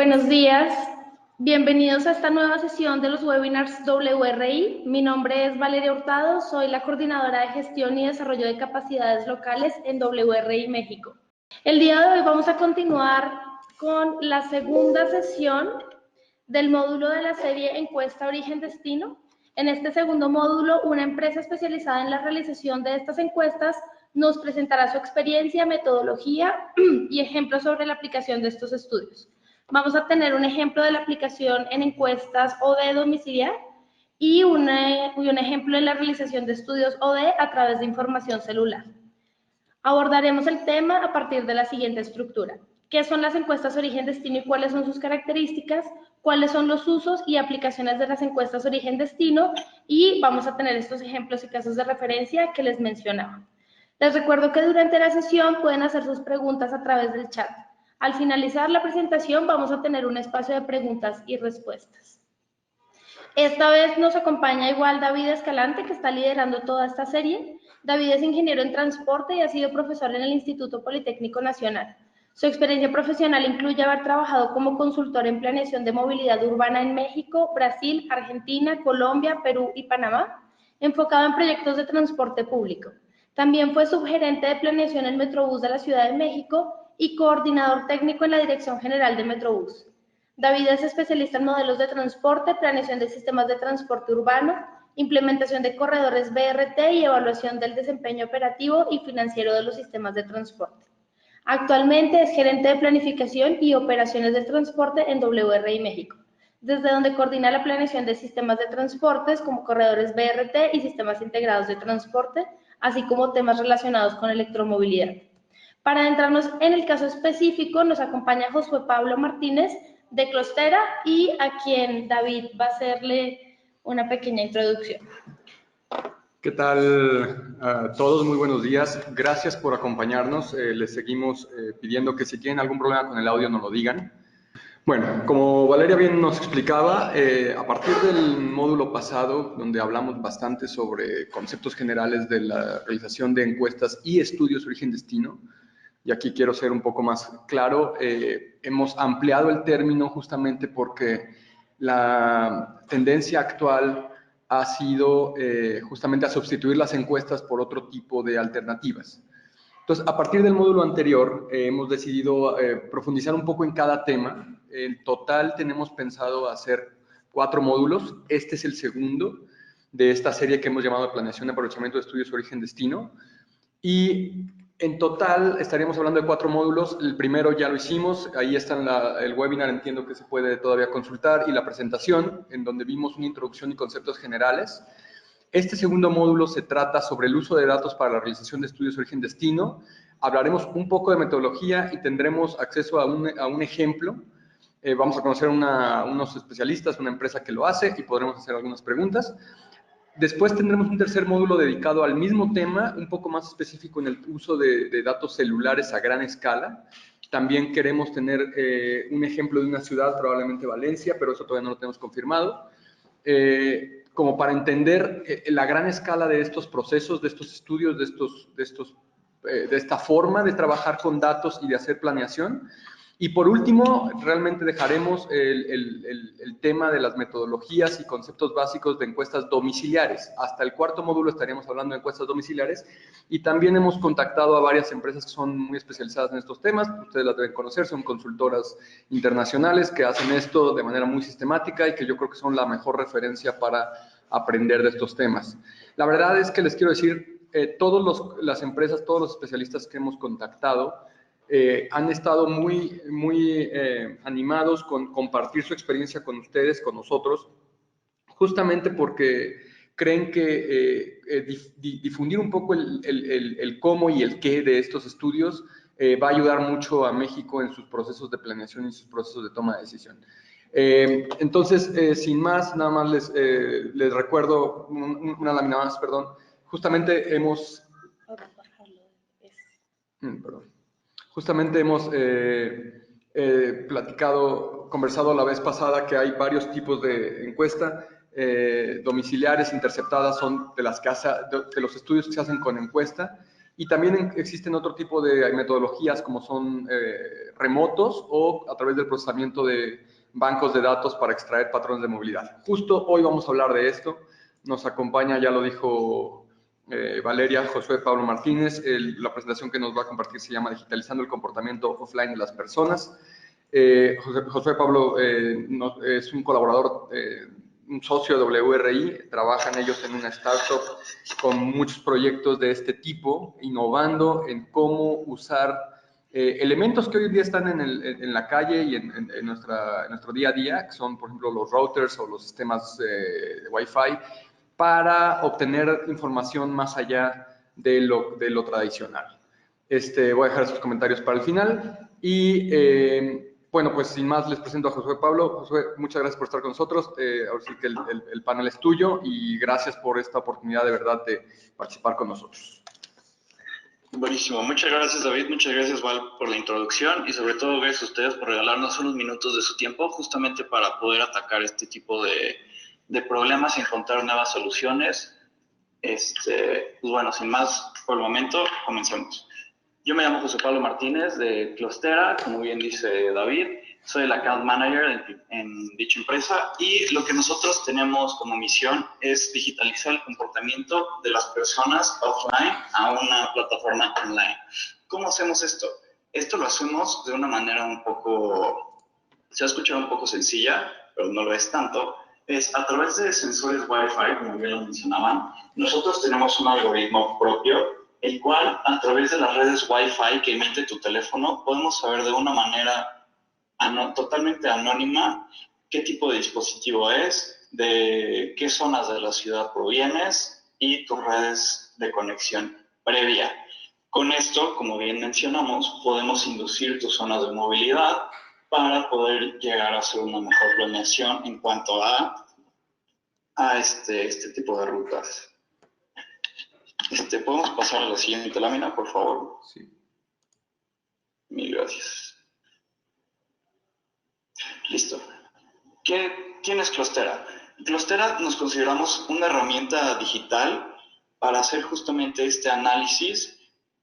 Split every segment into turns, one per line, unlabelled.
Buenos días, bienvenidos a esta nueva sesión de los webinars WRI. Mi nombre es Valeria Hurtado, soy la coordinadora de gestión y desarrollo de capacidades locales en WRI México. El día de hoy vamos a continuar con la segunda sesión del módulo de la serie Encuesta Origen-Destino. En este segundo módulo, una empresa especializada en la realización de estas encuestas nos presentará su experiencia, metodología y ejemplos sobre la aplicación de estos estudios. Vamos a tener un ejemplo de la aplicación en encuestas OD domiciliar y un ejemplo en la realización de estudios OD a través de información celular. Abordaremos el tema a partir de la siguiente estructura. ¿Qué son las encuestas origen-destino y cuáles son sus características? ¿Cuáles son los usos y aplicaciones de las encuestas origen-destino? Y vamos a tener estos ejemplos y casos de referencia que les mencionaba. Les recuerdo que durante la sesión pueden hacer sus preguntas a través del chat. Al finalizar la presentación vamos a tener un espacio de preguntas y respuestas. Esta vez nos acompaña igual David Escalante, que está liderando toda esta serie. David es ingeniero en transporte y ha sido profesor en el Instituto Politécnico Nacional. Su experiencia profesional incluye haber trabajado como consultor en planeación de movilidad urbana en México, Brasil, Argentina, Colombia, Perú y Panamá, enfocado en proyectos de transporte público. También fue subgerente de planeación en Metrobús de la Ciudad de México y coordinador técnico en la Dirección General de Metrobús. David es especialista en modelos de transporte, planeación de sistemas de transporte urbano, implementación de corredores BRT y evaluación del desempeño operativo y financiero de los sistemas de transporte. Actualmente es gerente de planificación y operaciones de transporte en WRI México, desde donde coordina la planeación de sistemas de transportes como corredores BRT y sistemas integrados de transporte, así como temas relacionados con electromovilidad. Para adentrarnos en el caso específico, nos acompaña Josué Pablo Martínez de Clostera y a quien David va a hacerle una pequeña introducción.
¿Qué tal a todos? Muy buenos días. Gracias por acompañarnos. Les seguimos pidiendo que si tienen algún problema con el audio nos lo digan. Bueno, como Valeria bien nos explicaba, a partir del módulo pasado, donde hablamos bastante sobre conceptos generales de la realización de encuestas y estudios origen-destino, y aquí quiero ser un poco más claro, hemos ampliado el término justamente porque la tendencia actual ha sido justamente a sustituir las encuestas por otro tipo de alternativas. Entonces, a partir del módulo anterior, hemos decidido profundizar un poco en cada tema. En total tenemos pensado hacer 4 módulos. Este es el segundo de esta serie que hemos llamado Planeación y Aprovechamiento de Estudios Origen-Destino. Y en total estaríamos hablando de 4 módulos. El primero ya lo hicimos, ahí está el webinar, entiendo que se puede todavía consultar, y la presentación, en donde vimos una introducción y conceptos generales. Este segundo módulo se trata sobre el uso de datos para la realización de estudios origen-destino. Hablaremos un poco de metodología y tendremos acceso a un ejemplo. Vamos a conocer unos especialistas, una empresa que lo hace, y podremos hacer algunas preguntas. Después tendremos un tercer módulo dedicado al mismo tema, un poco más específico en el uso de datos celulares a gran escala. También queremos tener un ejemplo de una ciudad, probablemente Valencia, pero eso todavía no lo tenemos confirmado, como para entender la gran escala de estos procesos, de estos estudios, de esta forma de trabajar con datos y de hacer planeación. Y por último, realmente dejaremos el tema de las metodologías y conceptos básicos de encuestas domiciliares. Hasta el cuarto módulo estaríamos hablando de encuestas domiciliares, y también hemos contactado a varias empresas que son muy especializadas en estos temas. Ustedes las deben conocer, son consultoras internacionales que hacen esto de manera muy sistemática y que yo creo que son la mejor referencia para aprender de estos temas. La verdad es que les quiero decir, todas las empresas, todos los especialistas que hemos contactado, han estado muy animados con compartir su experiencia con ustedes, con nosotros, justamente porque creen que difundir un poco el cómo y el qué de estos estudios va a ayudar mucho a México en sus procesos de planeación y sus procesos de toma de decisión. Entonces, sin más, nada más les recuerdo una lámina más, perdón. Justamente hemos... Justamente hemos conversado la vez pasada que hay varios tipos de encuesta. Domiciliares, interceptadas, son de los estudios que se hacen con encuesta, y también existen otro tipo de metodologías como son remotos o a través del procesamiento de bancos de datos para extraer patrones de movilidad. Justo hoy vamos a hablar de esto. Nos acompaña, ya lo dijo Valeria, Josué Pablo Martínez. La presentación que nos va a compartir se llama Digitalizando el comportamiento offline de las personas. Josué Pablo es un colaborador, un socio de WRI, trabajan ellos en una startup con muchos proyectos de este tipo, innovando en cómo usar elementos que hoy día están en la calle y en nuestro día a día, que son, por ejemplo, los routers o los sistemas de Wi-Fi, para obtener información más allá de lo tradicional. Voy a dejar esos comentarios para el final y bueno, pues sin más les presento a Josué Pablo. Josué, muchas gracias por estar con nosotros. Ahora sí que el panel es tuyo y gracias por esta oportunidad de verdad de participar con nosotros.
Buenísimo, muchas gracias David, muchas gracias Val por la introducción y sobre todo gracias a ustedes por regalarnos unos minutos de su tiempo justamente para poder atacar este tipo de problemas y encontrar nuevas soluciones. Pues bueno, sin más por el momento, comencemos. Yo me llamo José Pablo Martínez de Clostera, como bien dice David, soy el account manager en dicha empresa y lo que nosotros tenemos como misión es digitalizar el comportamiento de las personas offline a una plataforma online. ¿Cómo hacemos esto? Esto lo hacemos de una manera un poco, se ha escuchado un poco sencilla, pero no lo es tanto. Es a través de sensores Wi-Fi, como bien lo mencionaban, nosotros tenemos un algoritmo propio el cual a través de las redes Wi-Fi que emite tu teléfono podemos saber de una manera totalmente anónima qué tipo de dispositivo es, de qué zonas de la ciudad provienes y tus redes de conexión previa. Con esto, como bien mencionamos, podemos inducir tus zonas de movilidad para poder llegar a hacer una mejor planeación en cuanto a este tipo de rutas. ¿Podemos pasar a la siguiente lámina, por favor?
Sí.
Mil gracias. Listo. ¿Quién es Clostera? Clostera nos consideramos una herramienta digital para hacer justamente este análisis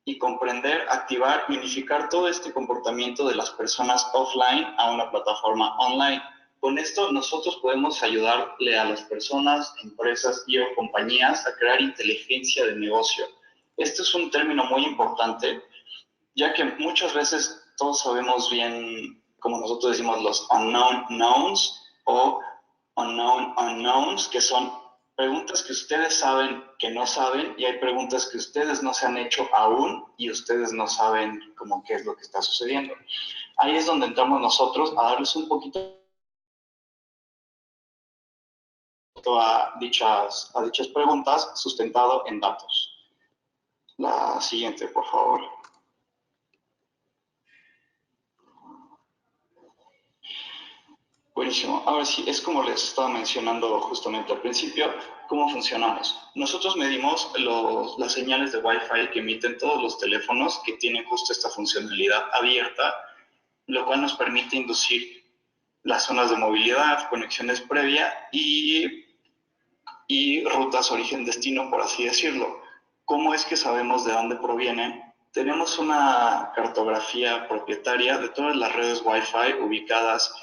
y comprender, activar y unificar todo este comportamiento de las personas offline a una plataforma online. Con esto nosotros podemos ayudarle a las personas, empresas y o compañías a crear inteligencia de negocio. Este es un término muy importante, ya que muchas veces todos sabemos bien, como nosotros decimos, los unknown knowns o unknown unknowns, que son preguntas que ustedes saben que no saben y hay preguntas que ustedes no se han hecho aún y ustedes no saben cómo qué es lo que está sucediendo. Ahí es donde entramos nosotros a darles un poquito a dichas preguntas sustentado en datos. La siguiente, por favor. Buenísimo. Ahora sí, es como les estaba mencionando justamente al principio, ¿cómo funcionamos? Nosotros medimos las señales de Wi-Fi que emiten todos los teléfonos que tienen justo esta funcionalidad abierta, lo cual nos permite inducir las zonas de movilidad, conexiones previa y rutas origen-destino, por así decirlo. ¿Cómo es que sabemos de dónde provienen? Tenemos una cartografía propietaria de todas las redes Wi-Fi ubicadas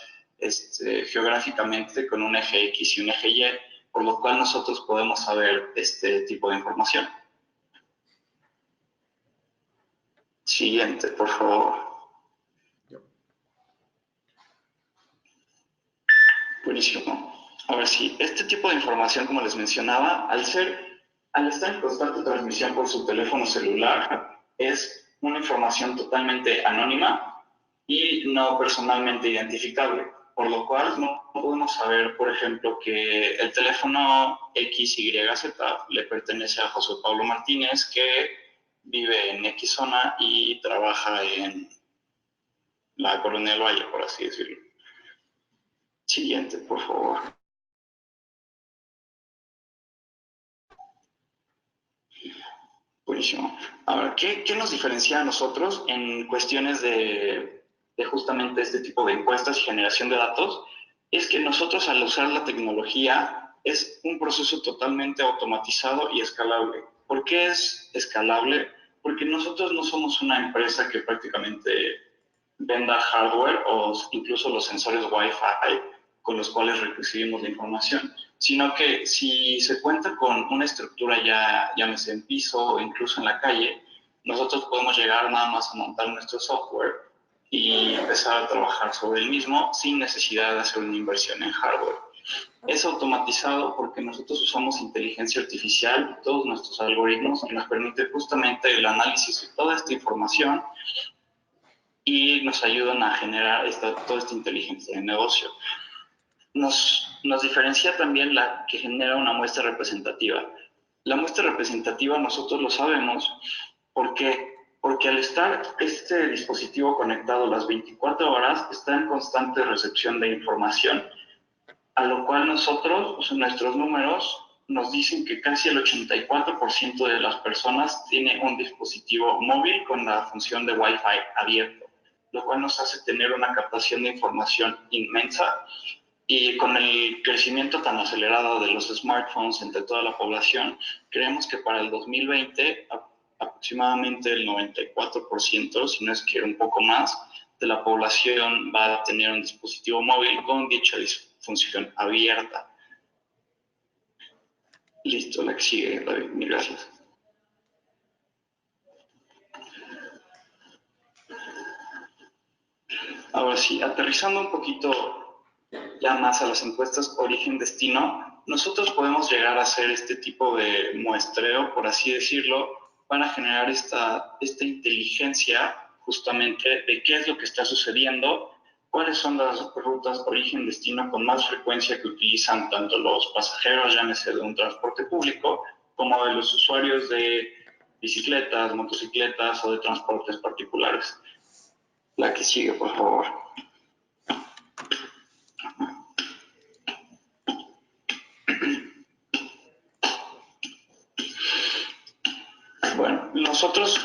geográficamente con un eje X y un eje Y, por lo cual nosotros podemos saber este tipo de información. Siguiente, por favor. Buenísimo. A ver si este tipo de información, como les mencionaba, al estar en constante transmisión por su teléfono celular, es una información totalmente anónima y no personalmente identificable, por lo cual no podemos saber, por ejemplo, que el teléfono XYZ le pertenece a José Pablo Martínez, que vive en X zona y trabaja en la Colonia del Valle, por así decirlo. Siguiente, por favor. Buenísimo. Ahora, ¿qué nos diferencia a nosotros en cuestiones de justamente este tipo de encuestas y generación de datos? Es que nosotros al usar la tecnología es un proceso totalmente automatizado y escalable. ¿Por qué es escalable? Porque nosotros no somos una empresa que prácticamente venda hardware o incluso los sensores Wi-Fi con los cuales recibimos la información, sino que si se cuenta con una estructura ya, llámese en piso o incluso en la calle, nosotros podemos llegar nada más a montar nuestro software y empezar a trabajar sobre el mismo sin necesidad de hacer una inversión en hardware. Es automatizado porque nosotros usamos inteligencia artificial, todos nuestros algoritmos, que nos permite justamente el análisis de toda esta información y nos ayudan a generar toda esta inteligencia de negocio. Nos diferencia también la que genera una muestra representativa. La muestra representativa nosotros lo sabemos porque al estar este dispositivo conectado las 24 horas, está en constante recepción de información, a lo cual nosotros, nuestros números, nos dicen que casi el 84% de las personas tiene un dispositivo móvil con la función de Wi-Fi abierto, lo cual nos hace tener una captación de información inmensa. Y con el crecimiento tan acelerado de los smartphones entre toda la población, creemos que para el 2020 aproximadamente el 94%, si no es que un poco más, de la población va a tener un dispositivo móvil con dicha función abierta. Listo, la que sigue, David. Mil gracias. Ahora sí, aterrizando un poquito ya más a las encuestas origen-destino, nosotros podemos llegar a hacer este tipo de muestreo, por así decirlo, para generar esta inteligencia justamente de qué es lo que está sucediendo, cuáles son las rutas origen-destino con más frecuencia que utilizan tanto los pasajeros, llámese de un transporte público, como de los usuarios de bicicletas, motocicletas o de transportes particulares. La que sigue, por favor. Bueno, nosotros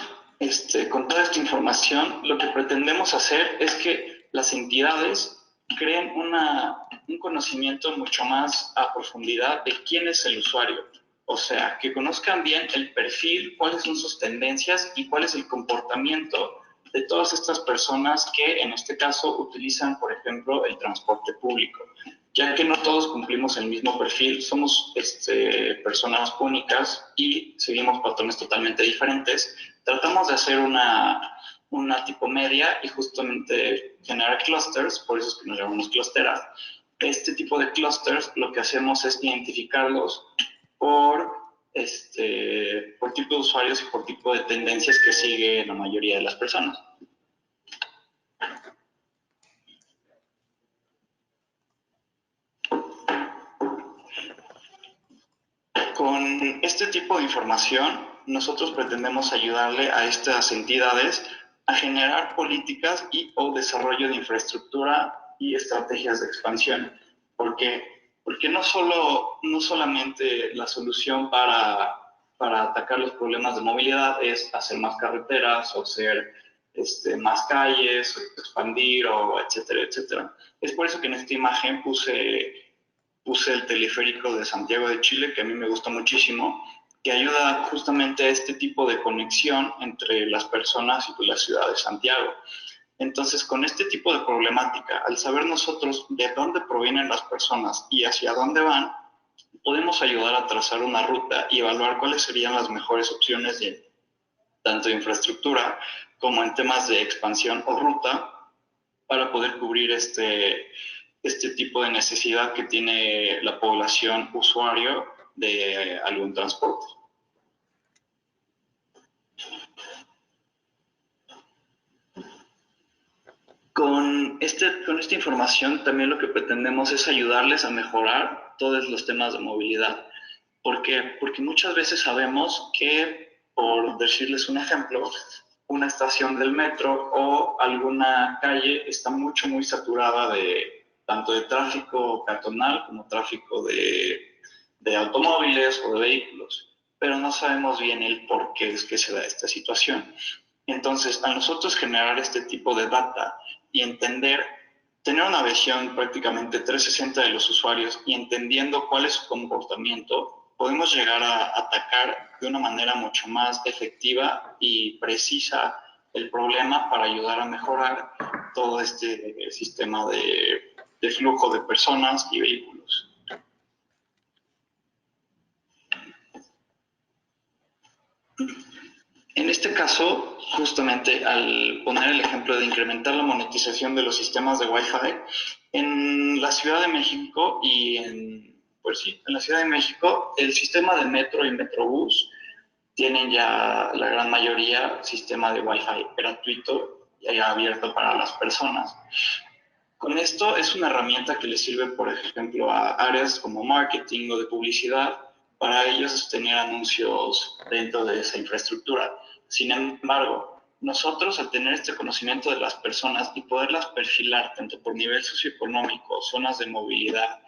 con toda esta información lo que pretendemos hacer es que las entidades creen un conocimiento mucho más a profundidad de quién es el usuario. O sea, que conozcan bien el perfil, cuáles son sus tendencias y cuál es el comportamiento de todas estas personas que en este caso utilizan, por ejemplo, el transporte público. Ya que no todos cumplimos el mismo perfil, somos personas únicas y seguimos patrones totalmente diferentes, tratamos de hacer una tipo media y justamente generar clusters, por eso es que nos llamamos clusteras. Este tipo de clusters lo que hacemos es identificarlos por tipo de usuarios y por tipo de tendencias que sigue la mayoría de las personas. Con este tipo de información, nosotros pretendemos ayudarle a estas entidades a generar políticas o desarrollo de infraestructura y estrategias de expansión. Porque no solamente la solución para atacar los problemas de movilidad es hacer más carreteras o hacer más calles, o expandir, o etcétera, etcétera. Es por eso que en esta imagen puse el teleférico de Santiago de Chile, que a mí me gusta muchísimo, que ayuda justamente a este tipo de conexión entre las personas y la ciudad de Santiago. Entonces, con este tipo de problemática, al saber nosotros de dónde provienen las personas y hacia dónde van, podemos ayudar a trazar una ruta y evaluar cuáles serían las mejores opciones tanto de infraestructura como en temas de expansión o ruta para poder cubrir este tipo de necesidad que tiene la población usuario de algún transporte. Con esta información también lo que pretendemos es ayudarles a mejorar todos los temas de movilidad. ¿Por qué? Porque muchas veces sabemos que, por decirles un ejemplo, una estación del metro o alguna calle está muy saturada tanto de tráfico peatonal como tráfico de automóviles o de vehículos, pero no sabemos bien el por qué es que se da esta situación. Entonces, a nosotros generar este tipo de data y tener una visión prácticamente 360 de los usuarios y entendiendo cuál es su comportamiento, podemos llegar a atacar de una manera mucho más efectiva y precisa el problema para ayudar a mejorar todo este sistema de flujo de personas y vehículos. En este caso, justamente al poner el ejemplo de incrementar la monetización de los sistemas de Wi-Fi, en la Ciudad de México en la Ciudad de México, el sistema de metro y metrobús tienen ya la gran mayoría sistema de Wi-Fi gratuito y abierto para las personas. Con esto es una herramienta que les sirve, por ejemplo, a áreas como marketing o de publicidad para ellos tener anuncios dentro de esa infraestructura. Sin embargo, nosotros al tener este conocimiento de las personas y poderlas perfilar tanto por nivel socioeconómico, zonas de movilidad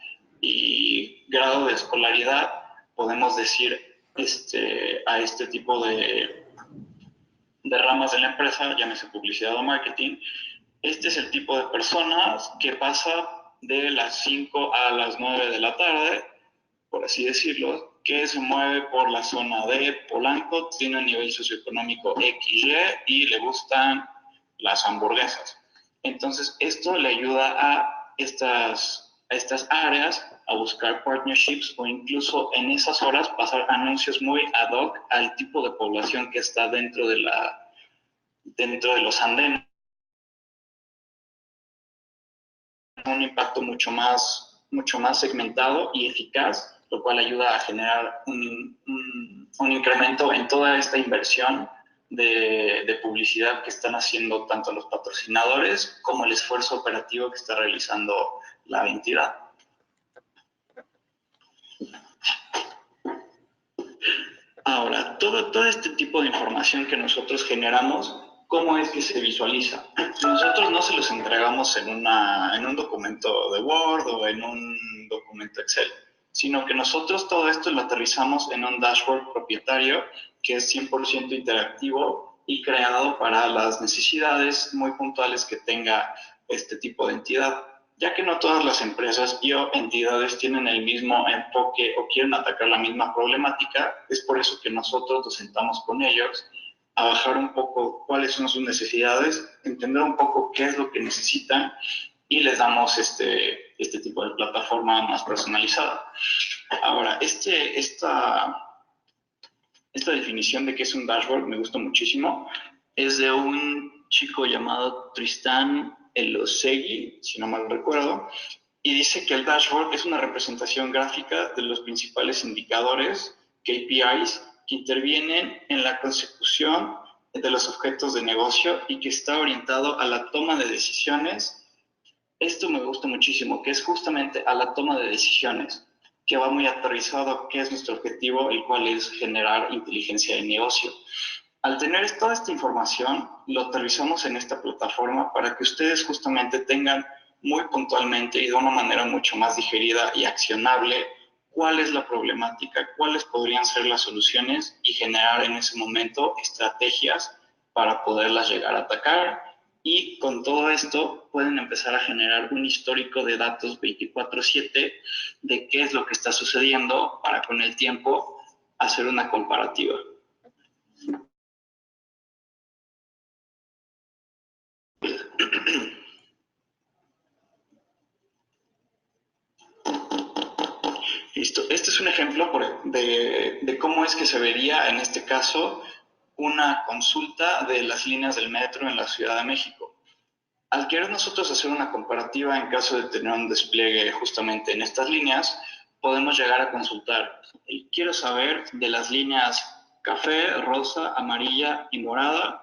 y grado de escolaridad, podemos decir a este tipo de ramas de la empresa, llámese publicidad o marketing, este es el tipo de personas que pasa de las 5 a las 9 de la tarde, por así decirlo, que se mueve por la zona de Polanco, tiene un nivel socioeconómico XY y le gustan las hamburguesas. Entonces, esto le ayuda a estas áreas a buscar partnerships o incluso en esas horas pasar anuncios muy ad hoc al tipo de población que está dentro de los andenes. Un impacto mucho más segmentado y eficaz, lo cual ayuda a generar un incremento en toda esta inversión de publicidad que están haciendo tanto los patrocinadores como el esfuerzo operativo que está realizando la entidad. Ahora, todo este tipo de información que nosotros generamos, ¿cómo es que se visualiza? Nosotros no se los entregamos en un documento de Word o en un documento Excel, sino que nosotros todo esto lo aterrizamos en un dashboard propietario que es 100% interactivo y creado para las necesidades muy puntuales que tenga este tipo de entidad. Ya que no todas las empresas y o entidades tienen el mismo enfoque o quieren atacar la misma problemática, es por eso que nosotros nos sentamos con ellos a bajar un poco cuáles son sus necesidades, entender un poco qué es lo que necesitan y les damos este tipo de plataforma más personalizada. Ahora, esta definición de qué es un dashboard me gusta muchísimo. Es de un chico llamado Tristán Elosegui, si no mal recuerdo, y dice que el dashboard es una representación gráfica de los principales indicadores, KPIs, que intervienen en la consecución de los objetos de negocio y que está orientado a la toma de decisiones. Esto me gusta muchísimo, que es justamente a la toma de decisiones, que va muy aterrizado, que es nuestro objetivo, el cual es generar inteligencia de negocio. Al tener toda esta información, lo aterrizamos en esta plataforma para que ustedes justamente tengan muy puntualmente y de una manera mucho más digerida y accionable cuál es la problemática, cuáles podrían ser las soluciones y generar en ese momento estrategias para poderlas llegar a atacar. Y con todo esto pueden empezar a generar un histórico de datos 24/7 de qué es lo que está sucediendo para con el tiempo hacer una comparativa. Listo. Este es un ejemplo de cómo es que se vería, en este caso, una consulta de las líneas del metro en la Ciudad de México. Al querer nosotros hacer una comparativa en caso de tener un despliegue justamente en estas líneas, podemos llegar a consultar. Quiero saber de las líneas café, rosa, amarilla y morada,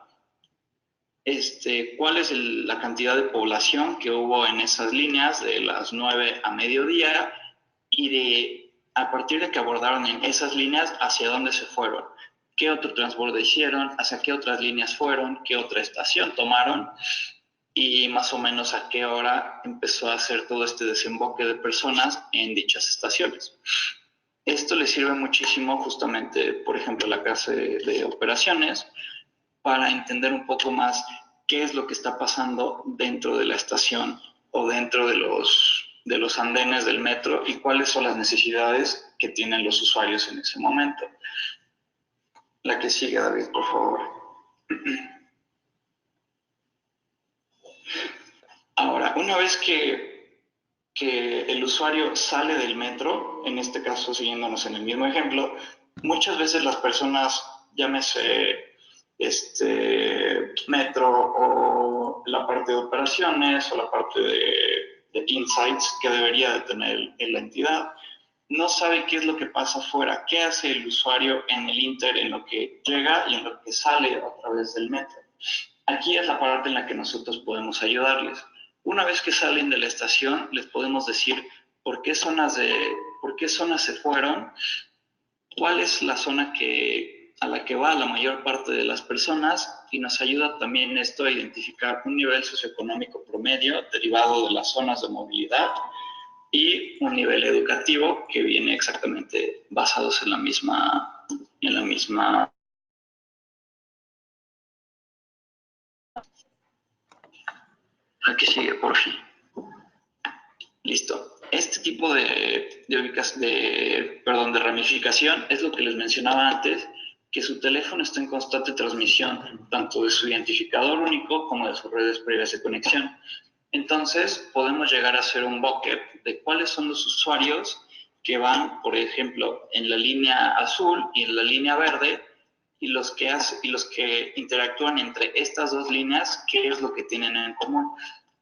cuál es la cantidad de población que hubo en esas líneas de las 9 a mediodía y a partir de que abordaron en esas líneas, hacia dónde se fueron, qué otro transbordo hicieron, hacia qué otras líneas fueron, qué otra estación tomaron y más o menos a qué hora empezó a hacer todo este desemboque de personas en dichas estaciones. Esto le sirve muchísimo justamente, por ejemplo, a la clase de operaciones para entender un poco más qué es lo que está pasando dentro de la estación o dentro de los andenes del metro y cuáles son las necesidades que tienen los usuarios en ese momento. La que sigue, David, por favor. Ahora, una vez que el usuario sale del metro, en este caso siguiéndonos en el mismo ejemplo, muchas veces las personas, llámese metro o la parte de operaciones o la parte de insights que debería de tener la entidad, no sabe qué es lo que pasa afuera, qué hace el usuario en el inter, en lo que llega y en lo que sale a través del metro. Aquí es la parte en la que nosotros podemos ayudarles. Una vez que salen de la estación, les podemos decir por qué zonas se fueron, cuál es la zona a la que va la mayor parte de las personas, y nos ayuda también esto a identificar un nivel socioeconómico promedio derivado de las zonas de movilidad y un nivel educativo que viene exactamente basados en la misma. Aquí sigue, por fin. Listo. Este tipo de ramificación es lo que les mencionaba antes, que su teléfono está en constante transmisión, tanto de su identificador único como de sus redes previas de conexión. Entonces, podemos llegar a hacer un bucket de cuáles son los usuarios que van, por ejemplo, en la línea azul y en la línea verde, y los que interactúan entre estas dos líneas, qué es lo que tienen en común.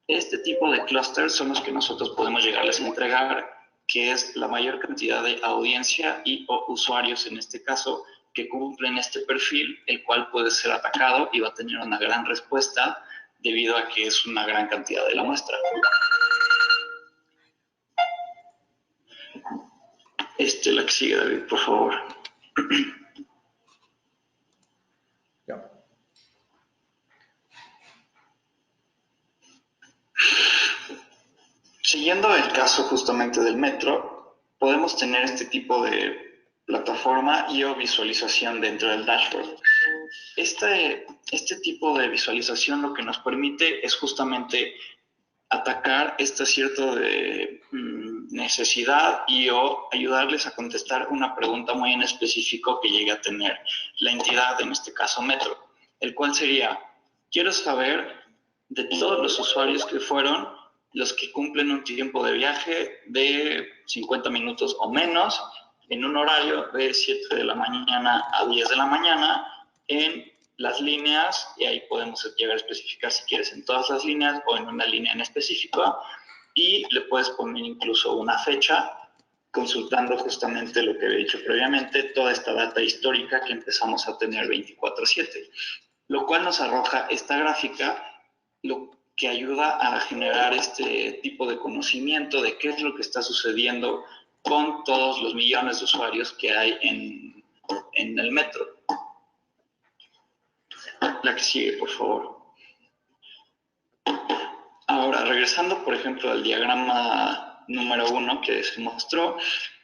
Este tipo de clústeres son los que nosotros podemos llegarles a entregar, que es la mayor cantidad de audiencia o usuarios, en este caso, que cumplen este perfil, el cual puede ser atacado y va a tener una gran respuesta debido a que es una gran cantidad de la muestra. La que sigue, David, por favor.
Ya.
Siguiendo el caso justamente del metro, podemos tener este tipo de plataforma y o visualización dentro del dashboard. Este tipo de visualización lo que nos permite es justamente atacar este cierto de necesidad y o ayudarles a contestar una pregunta muy en específico que llegue a tener la entidad, en este caso Metro, el cual sería, quiero saber de todos los usuarios que fueron los que cumplen un tiempo de viaje de 50 minutos o menos en un horario de 7 de la mañana a 10 de la mañana en las líneas, y ahí podemos llegar a especificar si quieres en todas las líneas o en una línea en específico, y le puedes poner incluso una fecha, consultando justamente lo que he dicho previamente, toda esta data histórica que empezamos a tener 24/7, lo cual nos arroja esta gráfica, lo que ayuda a generar este tipo de conocimiento de qué es lo que está sucediendo con todos los millones de usuarios que hay en el metro. La que sigue, por favor. Ahora, regresando, por ejemplo, al diagrama número 1 que se mostró,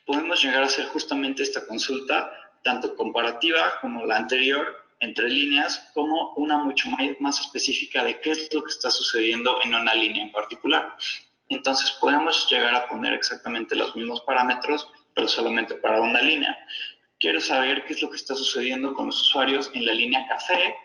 podemos llegar a hacer justamente esta consulta, tanto comparativa como la anterior, entre líneas, como una mucho más específica de qué es lo que está sucediendo en una línea en particular. Entonces, podemos llegar a poner exactamente los mismos parámetros, pero solamente para una línea. Quiero saber qué es lo que está sucediendo con los usuarios en la línea café,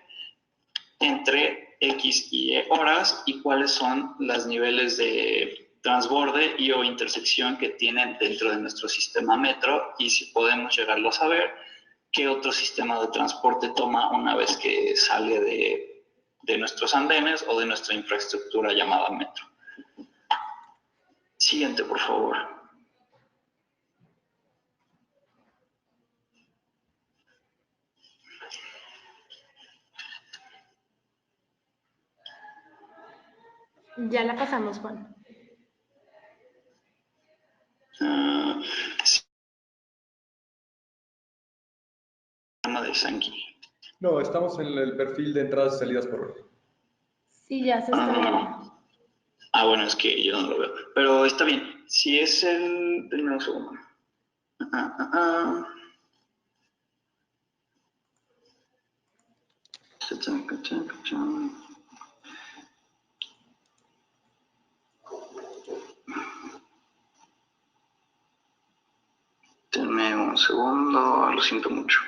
entre X y E horas, y cuáles son los niveles de transborde y o intersección que tienen dentro de nuestro sistema metro, y si podemos llegarlo a saber, qué otro sistema de transporte toma una vez que sale de nuestros andenes o de nuestra infraestructura llamada metro. Siguiente, por favor.
Ya la pasamos, Juan.
De Sankey.
No, estamos en el perfil de entradas y salidas por hora.
Sí, ya se está viendo.
Bueno, es que yo no lo veo. Pero está bien. Si es el... Denme un segundo. Denme un segundo, lo siento mucho.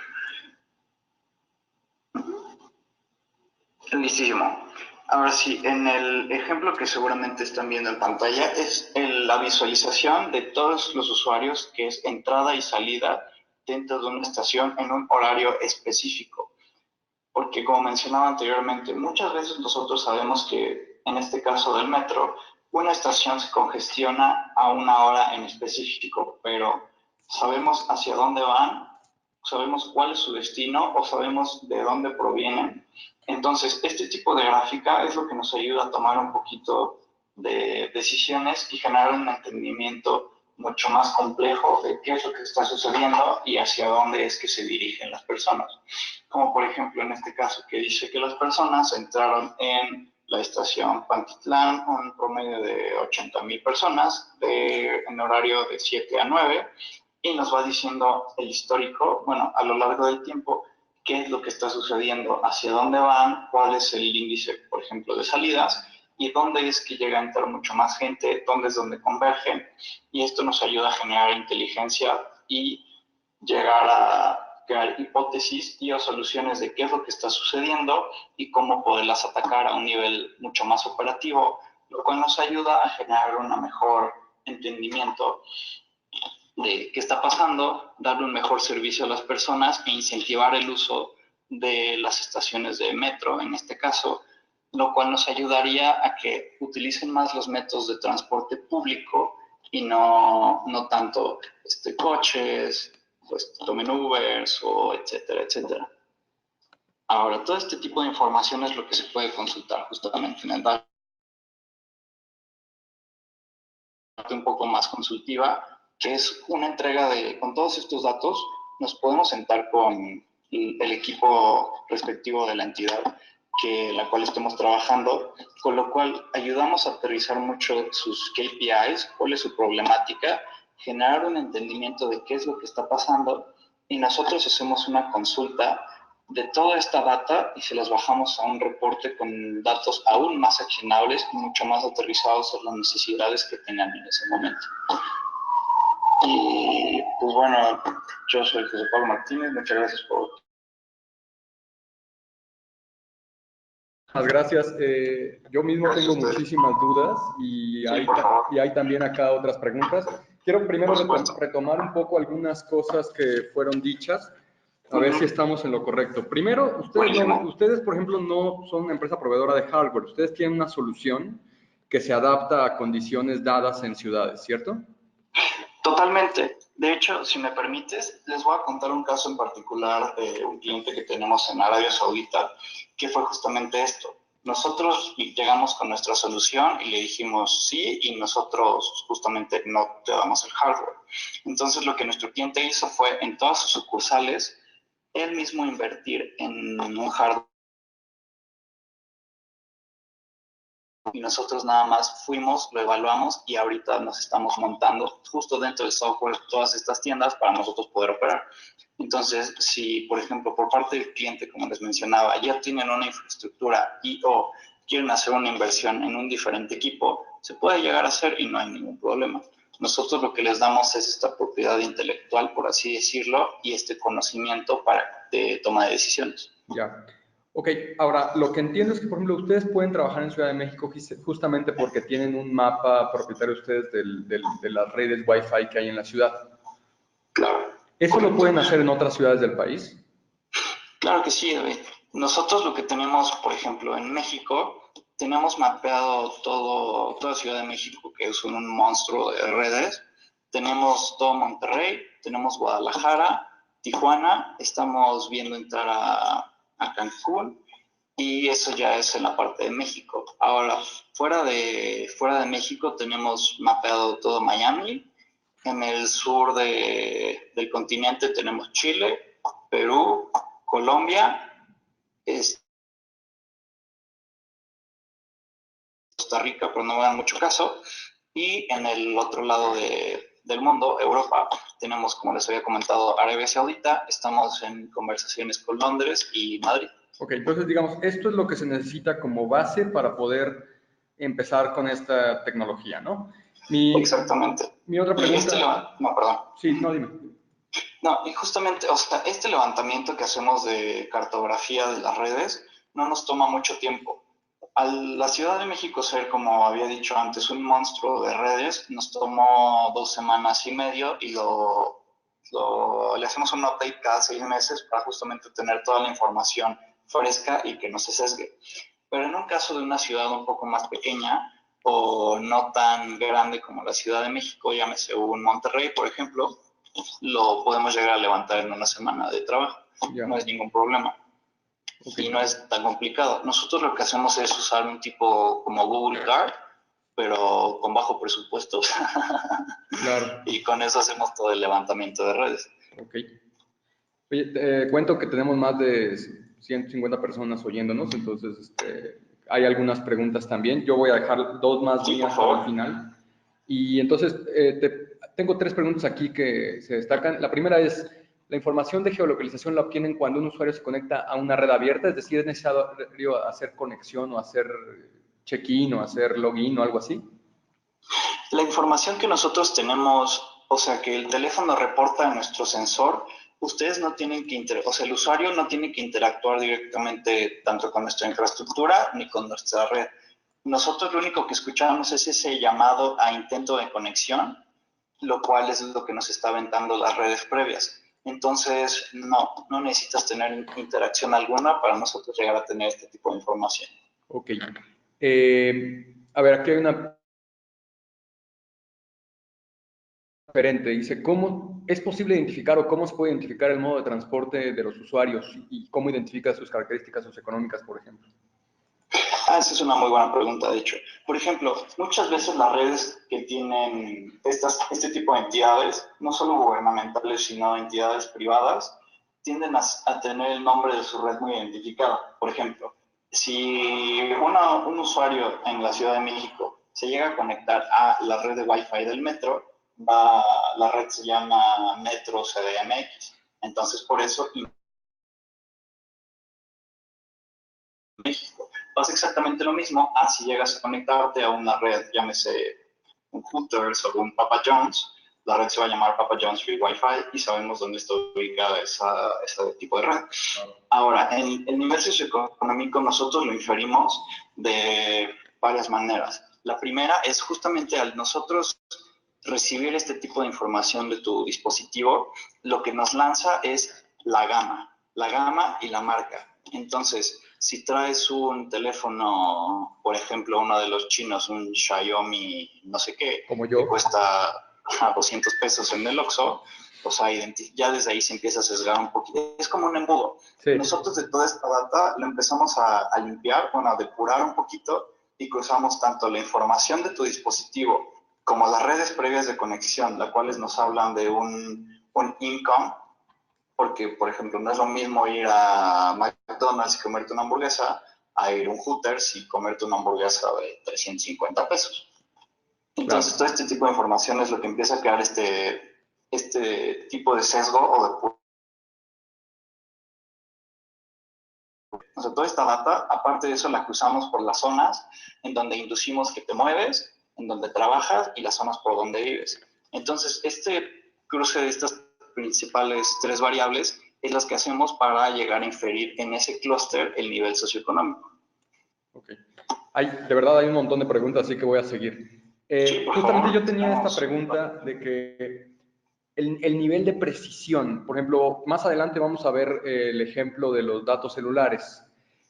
Listísimo. Ahora sí, en el ejemplo que seguramente están viendo en pantalla es la visualización de todos los usuarios, que es entrada y salida dentro de una estación en un horario específico. Porque como mencionaba anteriormente, muchas veces nosotros sabemos que en este caso del metro, una estación se congestiona a una hora en específico, pero sabemos hacia dónde van, sabemos cuál es su destino o sabemos de dónde provienen. Entonces, este tipo de gráfica es lo que nos ayuda a tomar un poquito de decisiones y generar un entendimiento mucho más complejo de qué es lo que está sucediendo y hacia dónde es que se dirigen las personas. Como por ejemplo en este caso que dice que las personas entraron en la estación Pantitlán, un promedio de 80,000 personas en horario de 7 a 9, y nos va diciendo el histórico, bueno, a lo largo del tiempo, qué es lo que está sucediendo, hacia dónde van, cuál es el índice, por ejemplo, de salidas, y dónde es que llega a entrar mucho más gente, dónde es donde convergen, y esto nos ayuda a generar inteligencia y llegar a crear hipótesis y o soluciones de qué es lo que está sucediendo y cómo poderlas atacar a un nivel mucho más operativo, lo cual nos ayuda a generar un mejor entendimiento de qué está pasando, darle un mejor servicio a las personas e incentivar el uso de las estaciones de metro, en este caso, lo cual nos ayudaría a que utilicen más los métodos de transporte público y no tanto coches, pues tomen Ubers o etcétera, etcétera. Ahora, todo este tipo de información es lo que se puede consultar justamente en el dashboard un poco más consultiva, que es una entrega con todos estos datos, nos podemos sentar con el equipo respectivo de la entidad la cual estemos trabajando, con lo cual ayudamos a aterrizar mucho sus KPIs, cuál es su problemática, generar un entendimiento de qué es lo que está pasando y nosotros hacemos una consulta de toda esta data y se las bajamos a un reporte con datos aún más accionables y mucho más aterrizados a las necesidades que tengan en ese momento. Y pues bueno, yo soy José Pablo Martínez, muchas gracias por...
Muchas gracias. Yo mismo tengo muchísimas dudas y hay también acá otras preguntas. Quiero primero retomar un poco algunas cosas que fueron dichas, a ver si estamos en lo correcto. Primero, ustedes, por ejemplo, no son una empresa proveedora de hardware. Ustedes tienen una solución que se adapta a condiciones dadas en ciudades, ¿cierto?
Totalmente. De hecho, si me permites, les voy a contar un caso en particular de un cliente que tenemos en Arabia Saudita, que fue justamente esto. Nosotros llegamos con nuestra solución y le dijimos sí, y nosotros justamente no te damos el hardware. Entonces, lo que nuestro cliente hizo fue, en todas sus sucursales, él mismo invertir en un hardware. Y nosotros nada más fuimos, lo evaluamos y ahorita nos estamos montando justo dentro del software todas estas tiendas para nosotros poder operar. Entonces, si por ejemplo por parte del cliente, como les mencionaba, ya tienen una infraestructura y o quieren hacer una inversión en un diferente equipo, se puede llegar a hacer y no hay ningún problema. Nosotros lo que les damos es esta propiedad intelectual, por así decirlo, y este conocimiento de toma de decisiones.
Ya. Ok, ahora, lo que entiendo es que, por ejemplo, ustedes pueden trabajar en Ciudad de México justamente porque tienen un mapa propietario ustedes de las redes Wi-Fi que hay en la ciudad.
Claro.
¿Eso lo pueden hacer en otras ciudades del país?
Claro que sí, David. Nosotros lo que tenemos, por ejemplo, en México, tenemos mapeado toda Ciudad de México, que es un monstruo de redes. Tenemos todo Monterrey, tenemos Guadalajara, Tijuana, estamos viendo entrar a Cancún y eso ya es en la parte de México. Ahora, fuera de México tenemos mapeado todo Miami. En el sur del continente tenemos Chile, Perú, Colombia, Costa Rica, pero no me dan mucho caso. Y en el otro lado del mundo, Europa, tenemos, como les había comentado, Arabia Saudita. Estamos en conversaciones con Londres y Madrid.
Ok, entonces digamos, esto es lo que se necesita como base para poder empezar con esta tecnología, ¿no?
Exactamente.
Mi otra pregunta...
No, perdón.
Sí, no, dime.
No, y justamente, o sea, este levantamiento que hacemos de cartografía de las redes no nos toma mucho tiempo. A la Ciudad de México ser, como había dicho antes, un monstruo de redes, nos tomó 2 semanas y medio y le hacemos un update cada 6 meses para justamente tener toda la información fresca y que no se sesgue. Pero en un caso de una ciudad un poco más pequeña o no tan grande como la Ciudad de México, llámese un Monterrey, por ejemplo, lo podemos llegar a levantar en una semana de trabajo.
Ya.
No es ningún problema.
Okay.
Y no es tan complicado. Nosotros lo que hacemos es usar un tipo como Google Card, pero con bajo presupuesto.
Claro.
Y con eso hacemos todo el levantamiento de redes.
Ok. Oye, te cuento que tenemos más de 150 personas oyéndonos, entonces hay algunas preguntas también. Yo voy a dejar dos más
Sí, por
mías para el
favor.
final. Y entonces tengo tres preguntas aquí que se destacan. La primera es, ¿la información de geolocalización la obtienen cuando un usuario se conecta a una red abierta? Es decir, ¿es necesario hacer conexión o hacer check-in o hacer login o algo así?
La información que nosotros tenemos, o sea, que el teléfono reporta a nuestro sensor, ustedes no tienen que, o sea, el usuario no tiene que interactuar directamente tanto con nuestra infraestructura ni con nuestra red. Nosotros lo único que escuchamos es ese llamado a intento de conexión, lo cual es lo que nos está aventando las redes previas. Entonces, no necesitas tener interacción alguna para nosotros llegar a tener este tipo de información.
Ok. A ver, aquí hay una diferente. Dice, ¿cómo es posible identificar o cómo se puede identificar el modo de transporte de los usuarios y cómo identifica sus características socioeconómicas, por ejemplo?
Esa es una muy buena pregunta, de hecho. Por ejemplo, muchas veces las redes que tienen este tipo de entidades, no solo gubernamentales, sino entidades privadas, tienden a tener el nombre de su red muy identificado. Por ejemplo, si un usuario en la Ciudad de México se llega a conectar a la red de Wi-Fi del metro, la red se llama Metro CDMX. Entonces, por eso México. Pasa exactamente lo mismo si llegas a conectarte a una red, llámese un Hooters o un Papa John's, la red se va a llamar Papa John's Free Wi-Fi y sabemos dónde está ubicada ese tipo de red. Ahora, el nivel socioeconómico nosotros lo inferimos de varias maneras. La primera es justamente al nosotros recibir este tipo de información de tu dispositivo, lo que nos lanza es la gama y la marca. Entonces, si traes un teléfono, por ejemplo, uno de los chinos, un Xiaomi, no sé qué,
Como yo.
que cuesta a 200 pesos en el Oxxo, o sea, ya desde ahí se empieza a sesgar un poquito. Es como un embudo. Sí. Nosotros de toda esta data lo empezamos a limpiar, bueno, a depurar un poquito y cruzamos tanto la información de tu dispositivo como las redes previas de conexión, las cuales nos hablan de un income, porque, por ejemplo, no es lo mismo ir a McDonald's y comerte una hamburguesa a ir a un Hooters y comerte una hamburguesa de 350 pesos. Entonces, claro, todo este tipo de información es lo que empieza a crear este tipo de sesgo o de... O sea, toda esta data, aparte de eso, la cruzamos por las zonas en donde inducimos que te mueves, en donde trabajas y las zonas por donde vives. Entonces, este cruce de estas principales tres variables es las que hacemos para llegar a inferir en ese clúster el nivel socioeconómico.
Ok. De verdad hay un montón de preguntas, así que voy a seguir.
Sí,
justamente
favor,
yo tenía esta pregunta de que el nivel de precisión, por ejemplo, más adelante vamos a ver el ejemplo de los datos celulares,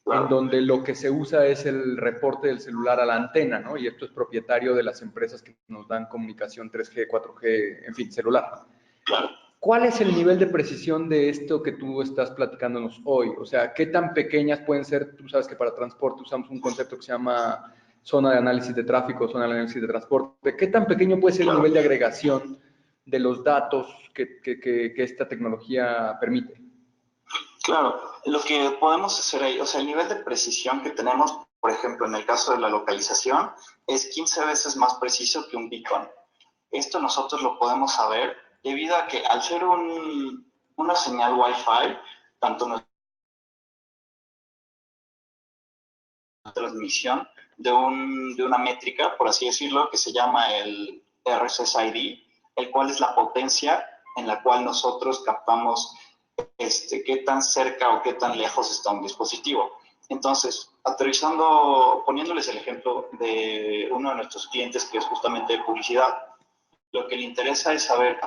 claro, en donde lo que se usa es el reporte del celular a la antena, ¿no? Y esto es propietario de las empresas que nos dan comunicación 3G, 4G, en fin, celular.
Claro.
¿Cuál es el nivel de precisión de esto que tú estás platicándonos hoy? O sea, ¿qué tan pequeñas pueden ser? Tú sabes que para transporte usamos un concepto que se llama zona de análisis de tráfico, zona de análisis de transporte. ¿Qué tan pequeño puede ser el nivel de agregación de los datos que esta tecnología permite?
Claro, lo que podemos hacer ahí, o sea, el nivel de precisión que tenemos, por ejemplo, en el caso de la localización, es 15 veces más preciso que un beacon. Esto nosotros lo podemos saber debido a que al ser una señal Wi-Fi, tanto nuestra transmisión de una métrica, por así decirlo, que se llama el RSSID, el cual es la potencia en la cual nosotros captamos qué tan cerca o qué tan lejos está un dispositivo. Entonces, aterrizando, poniéndoles el ejemplo de uno de nuestros clientes que es justamente de publicidad, lo que le interesa es saber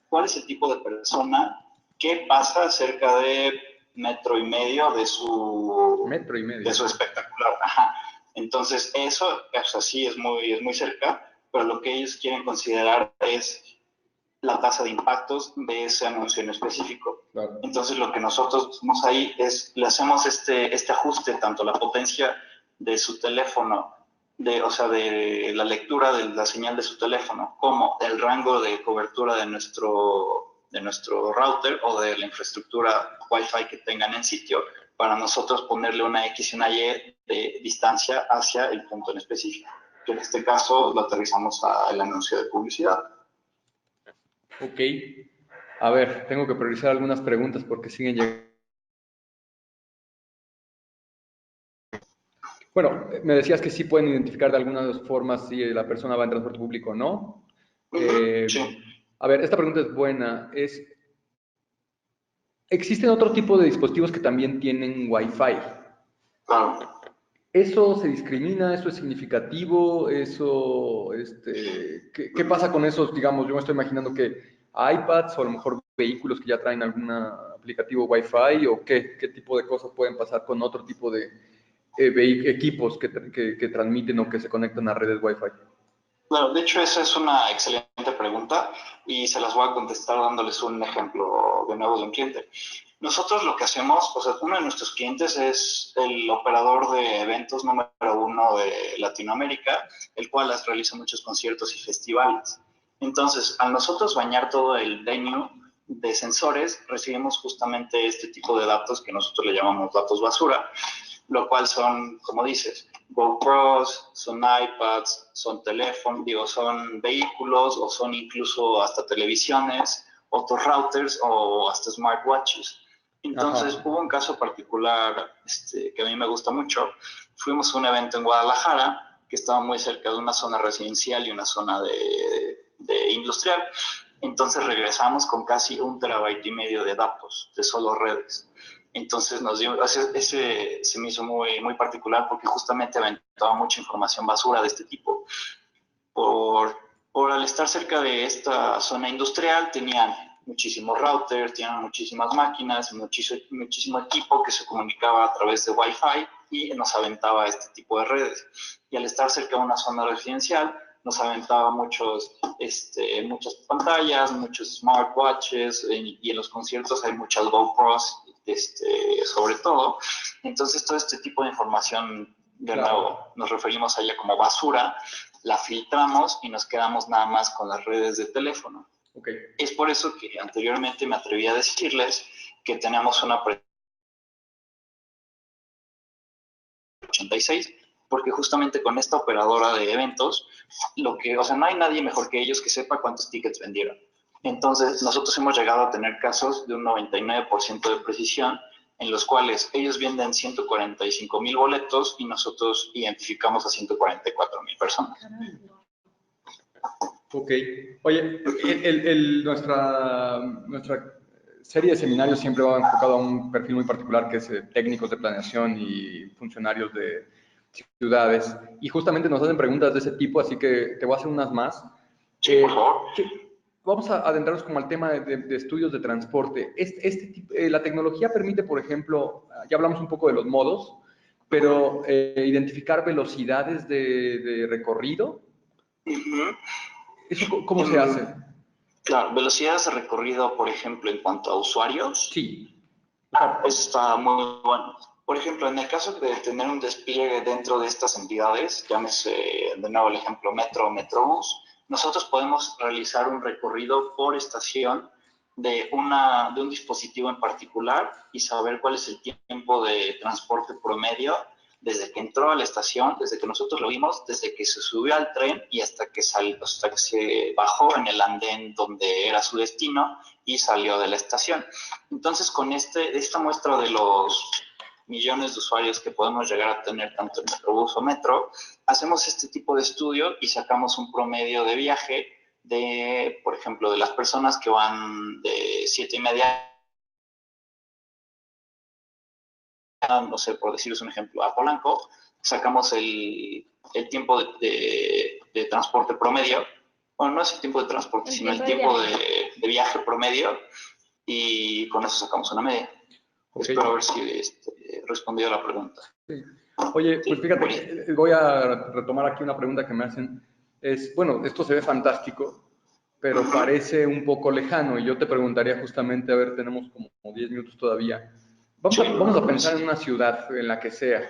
cuál es el tipo de persona, qué pasa cerca de metro y medio de su espectacular. Ajá. Entonces, eso, o sea, sí es muy cerca, pero lo que ellos quieren considerar es la tasa de impactos de ese anuncio en específico.
Claro.
Entonces, lo que nosotros hacemos ahí es, le hacemos este ajuste, tanto la potencia de su teléfono, o sea, de la lectura de la señal de su teléfono, como el rango de cobertura de nuestro router o de la infraestructura Wi-Fi que tengan en sitio, para nosotros ponerle una X y una Y de distancia hacia el punto en específico, que en este caso lo aterrizamos al anuncio de publicidad.
Ok. A ver, tengo que priorizar algunas preguntas porque siguen llegando. Bueno, me decías que sí pueden identificar de algunas formas si la persona va en transporte público o no.
Sí.
A ver, esta pregunta es buena. ¿Existen otro tipo de dispositivos que también tienen Wi-Fi?
Claro.
¿Eso se discrimina? ¿Eso es significativo? ¿Qué pasa con esos? Digamos, yo me estoy imaginando que iPads o a lo mejor vehículos que ya traen algún aplicativo Wi-Fi o qué tipo de cosas pueden pasar con otro tipo de equipos que transmiten o que se conectan a redes Wi-Fi.
Claro, de hecho esa es una excelente pregunta y se las voy a contestar dándoles un ejemplo de nuevo de un cliente. Nosotros lo que hacemos, o sea, uno de nuestros clientes es el operador de eventos número 1 de Latinoamérica, el cual realiza muchos conciertos y festivales. Entonces, al nosotros bañar todo el venue de sensores, recibimos justamente este tipo de datos que nosotros le llamamos datos basura, lo cual son, como dices, GoPros, son iPads, son teléfonos, son vehículos o son incluso hasta televisiones, otros routers o hasta smartwatches. Entonces, hubo un caso particular que a mí me gusta mucho. Fuimos a un evento en Guadalajara que estaba muy cerca de una zona residencial y una zona de industrial. Entonces regresamos con casi 1,5 terabytes de datos de solo redes. Entonces ese se me hizo muy particular porque justamente aventaba mucha información basura de este tipo. Por al estar cerca de esta zona industrial tenían muchísimos routers, tenían muchísimas máquinas, muchísimo equipo que se comunicaba a través de Wi-Fi y nos aventaba este tipo de redes. Y al estar cerca de una zona residencial, nos aventaba muchas pantallas, muchos smartwatches, y en los conciertos hay muchas GoPros, sobre todo. Entonces, todo este tipo de información, de nuevo, nos referimos a ella como basura, la filtramos y nos quedamos nada más con las redes de teléfono.
Okay.
Es por eso que anteriormente me atreví a decirles que tenemos una 86, porque justamente con esta operadora de eventos, no hay nadie mejor que ellos que sepa cuántos tickets vendieron. Entonces, nosotros hemos llegado a tener casos de un 99% de precisión, en los cuales ellos venden 145,000 boletos y nosotros identificamos a 144,000 personas.
Ok. Oye, nuestra serie de seminarios siempre va enfocado a un perfil muy particular, que es técnicos de planeación y funcionarios de ciudades. Y justamente nos hacen preguntas de ese tipo, así que te voy a hacer unas más.
Sí, por favor.
Vamos a adentrarnos como al tema de estudios de transporte. La tecnología permite, por ejemplo, ya hablamos un poco de los modos, pero identificar velocidades de recorrido. ¿Eso cómo se hace?
Claro, velocidades de recorrido, por ejemplo, en cuanto a usuarios.
Sí.
Eso está muy bueno. Por ejemplo, en el caso de tener un despliegue dentro de estas entidades, llámese de nuevo el ejemplo Metro o Metrobús, nosotros podemos realizar un recorrido por estación de un dispositivo en particular y saber cuál es el tiempo de transporte promedio desde que entró a la estación, desde que nosotros lo vimos, desde que se subió al tren y hasta que se bajó en el andén donde era su destino y salió de la estación. Entonces, con esta muestra de los millones de usuarios que podemos llegar a tener tanto en Metrobús o Metro, hacemos este tipo de estudio y sacamos un promedio de viaje de, por ejemplo, de las personas que van de 7:30, no sé, por deciros un ejemplo, a Polanco, sacamos el tiempo de transporte promedio. Bueno, no es el tiempo de transporte, sino el tiempo de viaje promedio, y con eso sacamos una media. Okay. Espero haber si respondido a la pregunta.
Sí. Oye, pues fíjate, voy a retomar aquí una pregunta que me hacen. Bueno, esto se ve fantástico, pero parece un poco lejano, y yo te preguntaría justamente, a ver, tenemos como 10 minutos todavía. Vamos a pensar en una ciudad, en la que sea.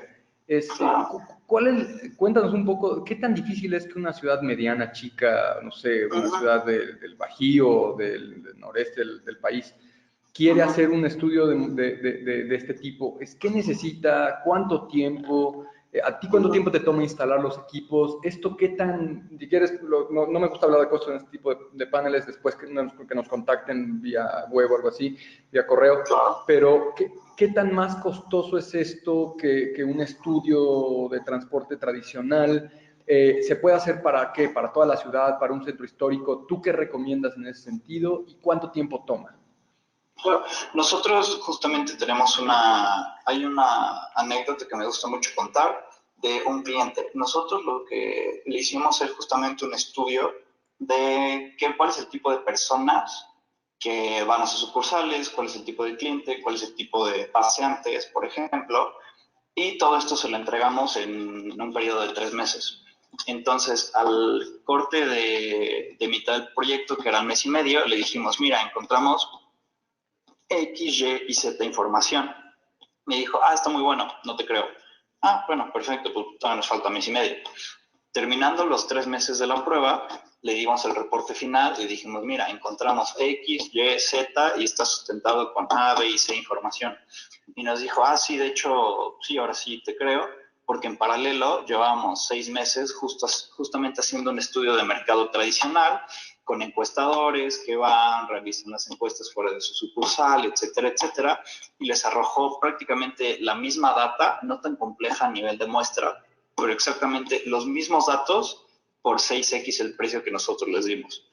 Cuéntanos un poco, ¿qué tan difícil es que una ciudad mediana, chica, no sé, una ciudad del Bajío, del noreste del país, quiere hacer un estudio de este tipo? ¿Qué necesita? ¿Cuánto tiempo? ¿A ti cuánto tiempo te toma instalar los equipos? ¿Esto qué tan, si quieres, no me gusta hablar de costos en este tipo de paneles, después que nos contacten vía web o algo así, vía correo, pero ¿qué tan más costoso es esto que un estudio de transporte tradicional? ¿Se puede hacer para qué? ¿Para toda la ciudad? ¿Para un centro histórico? ¿Tú qué recomiendas en ese sentido? ¿Y cuánto tiempo toma?
Claro, nosotros justamente hay una anécdota que me gusta mucho contar de un cliente. Nosotros lo que le hicimos es justamente un estudio de cuál es el tipo de personas que van a sus sucursales, cuál es el tipo de cliente, cuál es el tipo de paseantes, por ejemplo, y todo esto se lo entregamos en un periodo de 3 meses. Entonces, al corte de mitad del proyecto, que era 1 mes y medio, le dijimos, mira, encontramos X, Y y Z información. Me dijo, está muy bueno, no te creo. Bueno, perfecto, pues todavía nos falta 1 mes y medio. Terminando los 3 meses de la prueba, le dimos el reporte final y dijimos, mira, encontramos X, Y, Z y está sustentado con A, B y C información. Y nos dijo, sí, de hecho, sí, ahora sí te creo, porque en paralelo llevábamos 6 meses justamente haciendo un estudio de mercado tradicional, con encuestadores que van, realizan las encuestas fuera de su sucursal, etcétera, etcétera, y les arrojó prácticamente la misma data, no tan compleja a nivel de muestra, pero exactamente los mismos datos por 6x el precio que nosotros les dimos,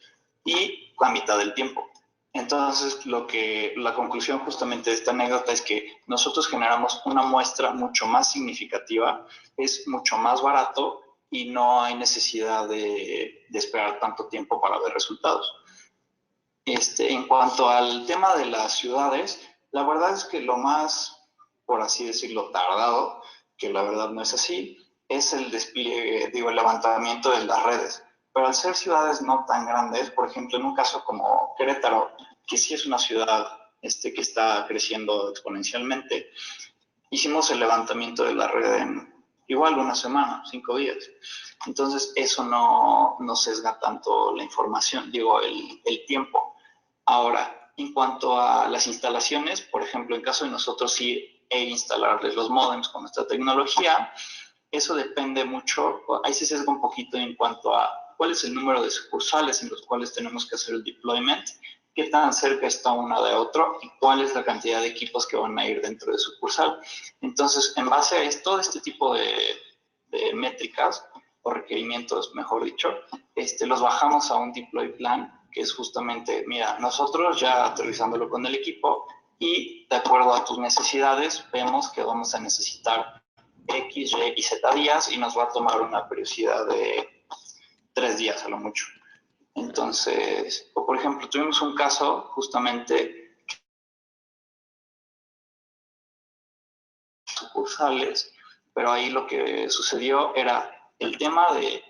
y a mitad del tiempo. Entonces, la conclusión justamente de esta anécdota es que nosotros generamos una muestra mucho más significativa, es mucho más barato y no hay necesidad de esperar tanto tiempo para ver resultados. En cuanto al tema de las ciudades, la verdad es que lo más, por así decirlo, tardado, que la verdad no es así, es el despliegue, el levantamiento de las redes. Pero al ser ciudades no tan grandes, por ejemplo, en un caso como Querétaro, que sí es una ciudad que está creciendo exponencialmente, hicimos el levantamiento de la red en igual una semana, 5 días. Entonces, eso no sesga tanto la información, el tiempo. Ahora, en cuanto a las instalaciones, por ejemplo, en caso de nosotros sí instalarles los módems con nuestra tecnología, eso depende mucho, ahí se sesga un poquito en cuanto a cuál es el número de sucursales en los cuales tenemos que hacer el deployment, qué tan cerca está una de otro y cuál es la cantidad de equipos que van a ir dentro de sucursal. Entonces, en base a todo este tipo de métricas o requerimientos, mejor dicho, los bajamos a un deploy plan, que es justamente, mira, nosotros ya aterrizándolo con el equipo y de acuerdo a tus necesidades, vemos que vamos a necesitar X, Y y Z días y nos va a tomar una periodicidad de 3 días a lo mucho. Entonces, por ejemplo, tuvimos un caso justamente sucursales, pero ahí lo que sucedió era el tema de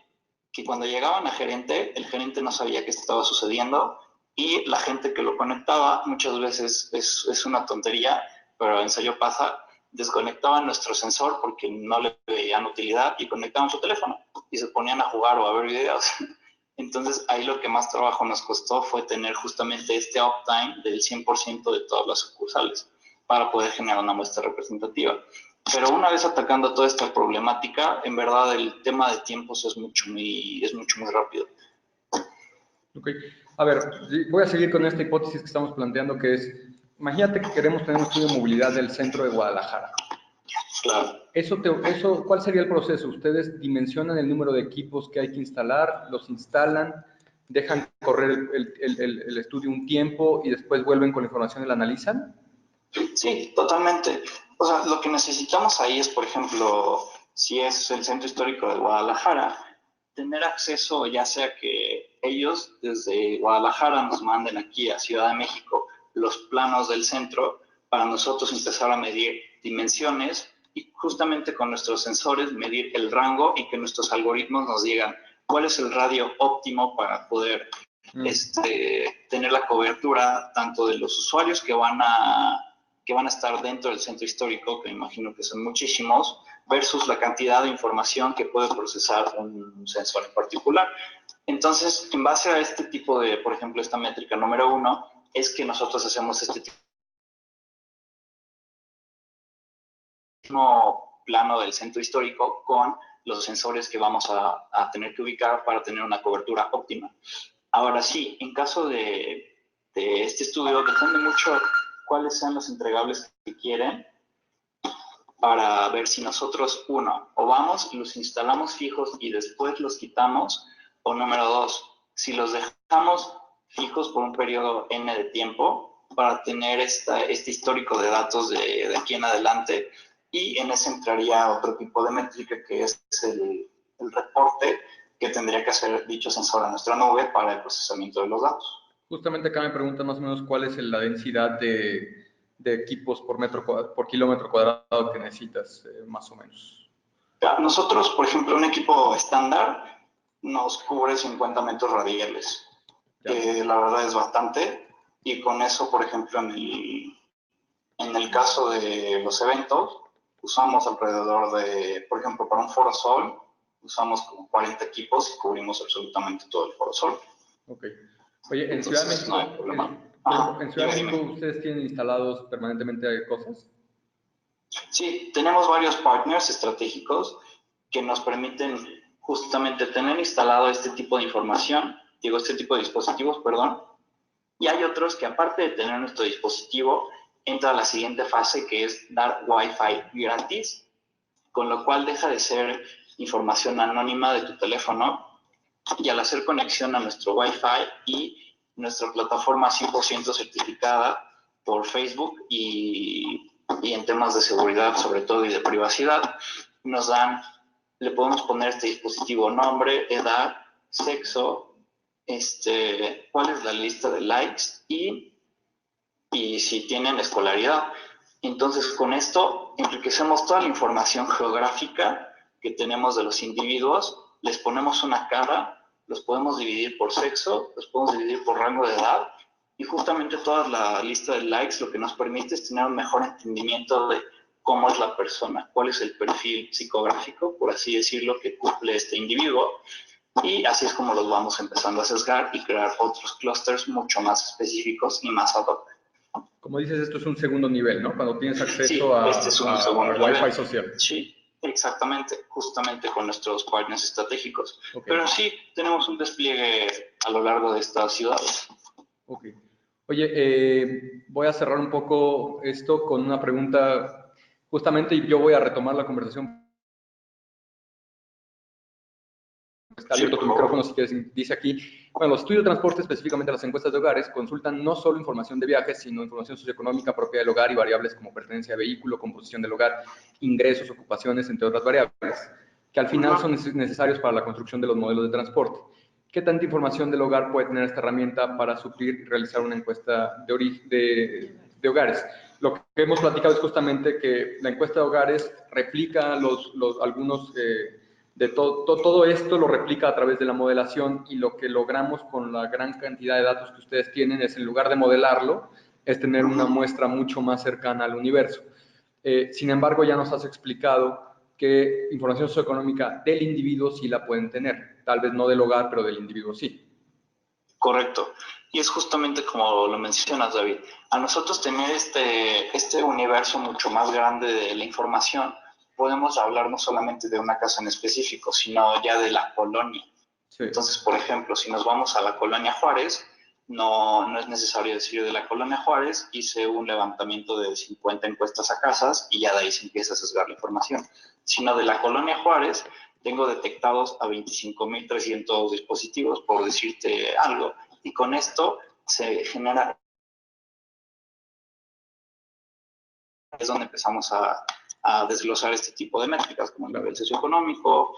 que cuando llegaban a gerente, el gerente no sabía qué estaba sucediendo y la gente que lo conectaba, muchas veces es una tontería, pero en serio pasa, desconectaban nuestro sensor porque no le veían utilidad y conectaban su teléfono y se ponían a jugar o a ver videos. Entonces, ahí lo que más trabajo nos costó fue tener justamente este uptime del 100% de todas las sucursales para poder generar una muestra representativa. Pero una vez atacando toda esta problemática, en verdad el tema de tiempos es mucho muy rápido.
Ok, a ver, voy a seguir con esta hipótesis que estamos planteando, que es, imagínate que queremos tener un estudio de movilidad del centro de Guadalajara.
Claro.
¿Cuál sería el proceso? ¿Ustedes dimensionan el número de equipos que hay que instalar? ¿Los instalan? dejan correr el estudio un tiempo y después vuelven con la información y la analizan?
Sí, totalmente. O sea, lo que necesitamos ahí es, por ejemplo, si es el centro histórico de Guadalajara, tener acceso, ya sea que ellos desde Guadalajara nos manden aquí a Ciudad de México los planos del centro para nosotros empezar a medir dimensiones y justamente con nuestros sensores medir el rango y que nuestros algoritmos nos digan cuál es el radio óptimo para poder tener la cobertura tanto de los usuarios que van a estar dentro del centro histórico, que me imagino que son muchísimos, versus la cantidad de información que puede procesar un sensor en particular. Entonces, en base a este tipo de, por ejemplo, esta métrica número 1, es que nosotros hacemos este tipo plano del centro histórico con los sensores que vamos a tener que ubicar para tener una cobertura óptima. Ahora sí, en caso de este estudio, depende mucho cuáles sean los entregables que quieren para ver si nosotros, uno, o vamos, los instalamos fijos y después los quitamos, o número 2, si los dejamos fijos por un periodo N de tiempo para tener este histórico de datos de aquí en adelante, y en ese entraría otro tipo de métrica que es el reporte que tendría que hacer dicho sensor a nuestra nube para el procesamiento de los datos.
Justamente acá me preguntan más o menos cuál es la densidad de equipos por kilómetro cuadrado que necesitas, más o menos.
Nosotros, por ejemplo, un equipo estándar nos cubre 50 metros radiales, que la verdad es bastante, y con eso, por ejemplo, en el caso de los eventos, usamos alrededor de, por ejemplo, para un Foro Sol, usamos como 40 equipos y cubrimos absolutamente todo el Foro Sol.
Ok. Oye, en Ciudad de México,
no hay problema.
en Ciudad de México, ¿ustedes tienen instalados permanentemente cosas?
Sí, tenemos varios partners estratégicos que nos permiten justamente tener instalado este tipo de información, este tipo de dispositivos, perdón, y hay otros que aparte de tener nuestro dispositivo, entra a la siguiente fase que es dar Wi-Fi gratis, con lo cual deja de ser información anónima de tu teléfono y al hacer conexión a nuestro Wi-Fi y nuestra plataforma 100% certificada por Facebook y en temas de seguridad sobre todo y de privacidad, le podemos poner este dispositivo nombre, edad, sexo, cuál es la lista de likes y si tienen escolaridad. Entonces, con esto enriquecemos toda la información geográfica que tenemos de los individuos, les ponemos una cara, los podemos dividir por sexo, los podemos dividir por rango de edad y justamente toda la lista de likes lo que nos permite es tener un mejor entendimiento de cómo es la persona, cuál es el perfil psicográfico, por así decirlo, que cumple este individuo. Y así es como los vamos empezando a sesgar y crear otros clústeres mucho más específicos y más ad hoc.
Como dices, esto es un segundo nivel, ¿no? Cuando tienes acceso
sí,
a Wi-Fi social.
Sí, exactamente, justamente con nuestros partners estratégicos.
Okay.
Pero sí, tenemos un despliegue a lo largo de estas ciudades.
Ok. Oye, voy a cerrar un poco esto con una pregunta, justamente, y yo voy a retomar la conversación. Está abierto tu micrófono si quieres, dice aquí. Bueno, los estudios de transporte, específicamente las encuestas de hogares, consultan no solo información de viajes, sino información socioeconómica propia del hogar y variables como pertenencia a vehículo, composición del hogar, ingresos, ocupaciones, entre otras variables, que al final son necesarios para la construcción de los modelos de transporte. ¿Qué tanta información del hogar puede tener esta herramienta para suplir y realizar una encuesta de hogares? Lo que hemos platicado es justamente que la encuesta de hogares replica algunos... todo esto lo replica a través de la modelación y lo que logramos con la gran cantidad de datos que ustedes tienen es, en lugar de modelarlo, es tener una muestra mucho más cercana al universo. Sin embargo, ya nos has explicado que información socioeconómica del individuo sí la pueden tener, tal vez no del hogar, pero del individuo sí.
Correcto. Y es justamente como lo mencionas, David. A nosotros tener este universo mucho más grande de la información, podemos hablar no solamente de una casa en específico, sino ya de la colonia. Sí. Entonces, por ejemplo, si nos vamos a la colonia Juárez, no es necesario decir de la colonia Juárez, hice un levantamiento de 50 encuestas a casas y ya de ahí se empieza a sesgar la información. Sino de la colonia Juárez, tengo detectados a 25.300 dispositivos, por decirte algo, y con esto se genera, es donde empezamos a desglosar este tipo de métricas, como el nivel socioeconómico,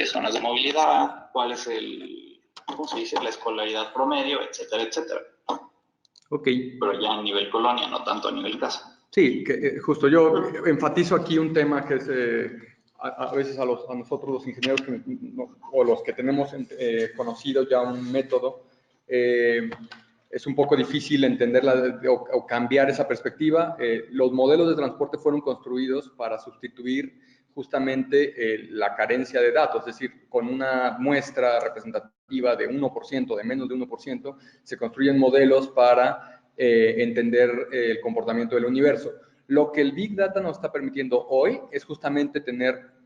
zonas de movilidad, cuál es ¿cómo se dice? La escolaridad promedio, etcétera, etcétera.
Ok.
Pero ya a nivel colonia, no tanto a nivel casa.
Sí, justo yo enfatizo aquí un tema que es a veces a nosotros los ingenieros o los que tenemos conocido ya un método, es un poco difícil entenderla o cambiar esa perspectiva. Los modelos de transporte fueron construidos para sustituir justamente la carencia de datos, es decir, con una muestra representativa de 1%, de menos de 1%, se construyen modelos para entender el comportamiento del universo. Lo que el Big Data nos está permitiendo hoy es justamente tener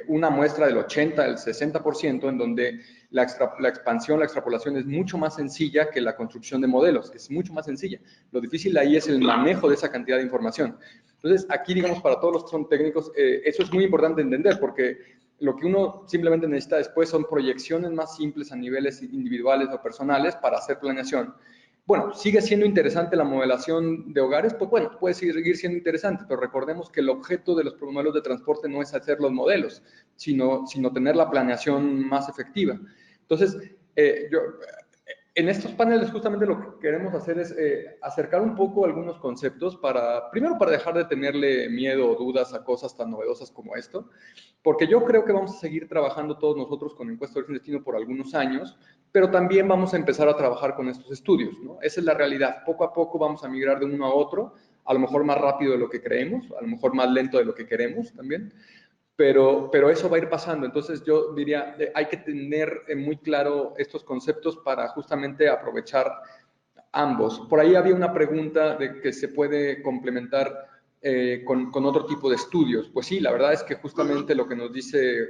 una muestra del 80, del 60%, en donde la expansión, la extrapolación es mucho más sencilla que la construcción de modelos, es mucho más sencilla. Lo difícil ahí es el manejo de esa cantidad de información. Entonces, aquí, digamos, para todos los que son técnicos, eso es muy importante entender, porque lo que uno simplemente necesita después son proyecciones más simples a niveles individuales o personales para hacer planeación. Bueno, sigue siendo interesante la modelación de hogares, pues bueno, puede seguir siendo interesante, pero recordemos que el objeto de los modelos de transporte no es hacer los modelos, sino tener la planeación más efectiva. Entonces, en estos paneles justamente lo que queremos hacer es acercar un poco algunos conceptos primero para dejar de tenerle miedo o dudas a cosas tan novedosas como esto, porque yo creo que vamos a seguir trabajando todos nosotros con encuesta de origen y destino por algunos años, pero también vamos a empezar a trabajar con estos estudios, ¿no? Esa es la realidad. Poco a poco vamos a migrar de uno a otro, a lo mejor más rápido de lo que creemos, a lo mejor más lento de lo que queremos también, pero eso va a ir pasando. Entonces yo diría, hay que tener muy claro estos conceptos para justamente aprovechar ambos. Por ahí había una pregunta de que se puede complementar con otro tipo de estudios. Pues sí, la verdad es que justamente lo que nos dice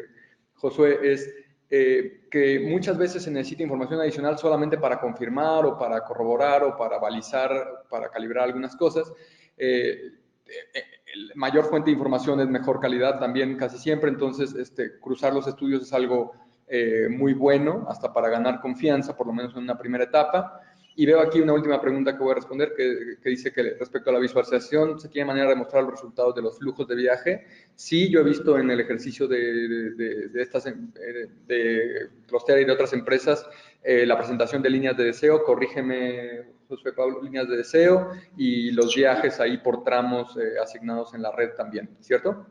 Josué es que muchas veces se necesita información adicional solamente para confirmar o para corroborar o para balizar, para calibrar algunas cosas. Mayor fuente de información es mejor calidad también casi siempre, entonces cruzar los estudios es algo muy bueno, hasta para ganar confianza, por lo menos en una primera etapa. Y veo aquí una última pregunta que voy a responder, que dice que respecto a la visualización, ¿se tiene manera de mostrar los resultados de los flujos de viaje? Sí, yo he visto en el ejercicio de Clostera y de otras empresas la presentación de líneas de deseo, corrígeme, José Pablo, líneas de deseo, y los viajes ahí por tramos asignados en la red también, ¿cierto?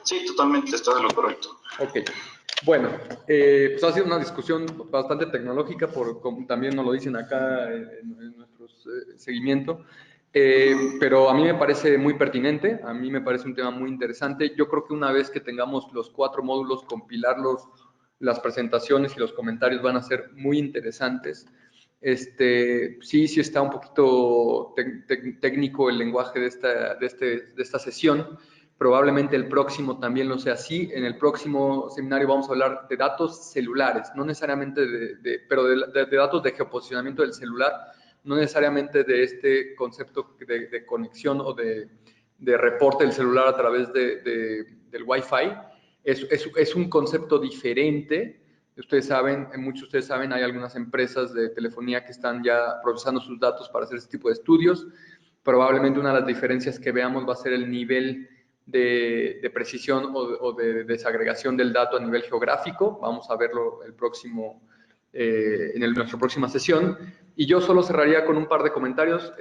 Sí, totalmente, está de lo correcto.
Ok. Bueno, pues ha sido una discusión bastante tecnológica, como también nos lo dicen acá en nuestro seguimiento, pero a mí me parece muy pertinente, a mí me parece un tema muy interesante. Yo creo que una vez que tengamos los 4 módulos, compilarlos, las presentaciones y los comentarios van a ser muy interesantes. Sí está un poquito técnico el lenguaje de esta sesión. Probablemente el próximo también lo sea así. En el próximo seminario vamos a hablar de datos celulares, no necesariamente pero de datos de geoposicionamiento del celular, no necesariamente de este concepto de conexión o de reporte del celular a través del Wi-Fi. Es un concepto diferente. Ustedes saben, muchos de ustedes saben, hay algunas empresas de telefonía que están ya procesando sus datos para hacer este tipo de estudios. Probablemente una de las diferencias que veamos va a ser el nivel de precisión o de desagregación del dato a nivel geográfico. Vamos a verlo en nuestra próxima sesión. Y yo solo cerraría con un par de comentarios.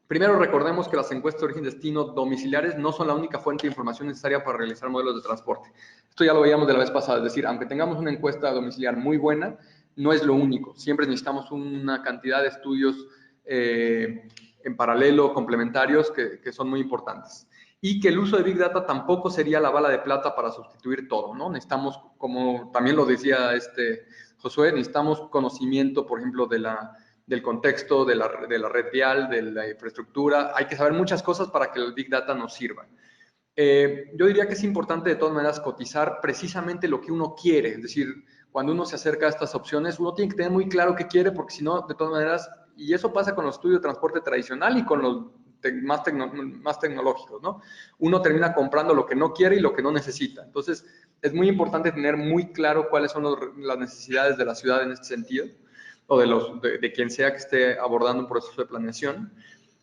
Primero, recordemos que las encuestas de origen y destino domiciliares no son la única fuente de información necesaria para realizar modelos de transporte. Esto ya lo veíamos de la vez pasada, es decir, aunque tengamos una encuesta domiciliar muy buena, no es lo único. Siempre necesitamos una cantidad de estudios en paralelo, complementarios, que son muy importantes. Y que el uso de Big Data tampoco sería la bala de plata para sustituir todo, ¿no? Necesitamos, como también lo decía Josué, necesitamos conocimiento, por ejemplo, del contexto, de la red vial, de la infraestructura. Hay que saber muchas cosas para que el Big Data nos sirva. Yo diría que es importante de todas maneras cotizar precisamente lo que uno quiere, es decir, cuando uno se acerca a estas opciones, uno tiene que tener muy claro qué quiere, porque si no, de todas maneras, y eso pasa con los estudios de transporte tradicional y con los más tecnológicos, ¿no? Uno termina comprando lo que no quiere y lo que no necesita. Entonces, es muy importante tener muy claro cuáles son las necesidades de la ciudad en este sentido, o de quien sea que esté abordando un proceso de planeación.